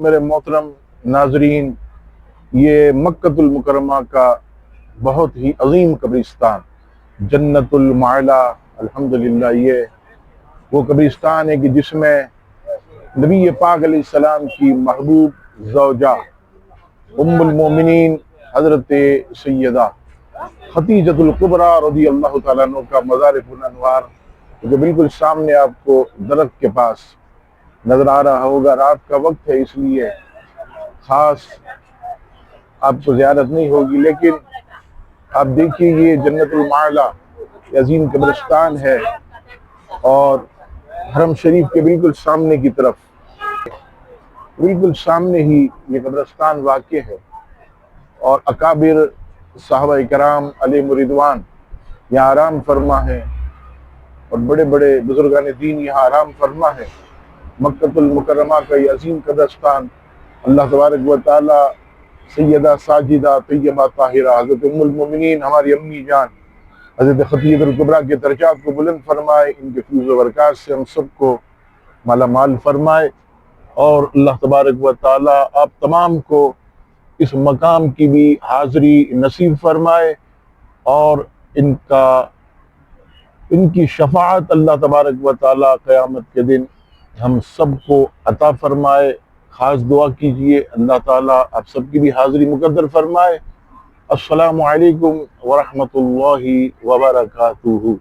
میرے محترم ناظرین، یہ مکۃ المکرمہ کا بہت ہی عظیم قبرستان جنت المعلا الحمدللہ، یہ وہ قبرستان ہے کہ جس میں نبی پاک علیہ السلام کی محبوب زوجہ ام المومنین حضرت سیدہ خدیجۃ الکبریٰ رضی اللہ تعالیٰ عنہ کا مزار پرانوار جو بالکل سامنے آپ کو درخت کے پاس نظر آ رہا ہوگا۔ رات کا وقت ہے، اس لیے خاص آپ کو زیارت نہیں ہوگی، لیکن آپ دیکھیے یہ جنت المعلا عظیم قبرستان ہے اور حرم شریف کے بالکل سامنے کی طرف بالکل سامنے ہی یہ قبرستان واقع ہے، اور اکابر صحابہ کرام علیہ رضوان یہاں آرام فرما ہے اور بڑے بڑے بزرگان دین یہاں آرام فرما ہے۔ مکۃ المکرمہ کا یہ عظیم قبرستان اللہ تبارک و تعالی سیدہ ساجدہ طیبہ طاہرہ حضرت ام المومنین ہماری امی جان حضرت خدیجہ الکبریٰ کے درجات کو بلند فرمائے، ان کے فیض و برکات سے ہم سب کو مالا مال فرمائے، اور اللہ تبارک و تعالی آپ تمام کو اس مقام کی بھی حاضری نصیب فرمائے، اور ان کی شفاعت اللہ تبارک و تعالی قیامت کے دن ہم سب کو عطا فرمائے۔ خاص دعا کیجئے اللہ تعالیٰ آپ سب کی بھی حاضری مقدر فرمائے۔ السلام علیکم ورحمۃ اللہ وبرکاتہ۔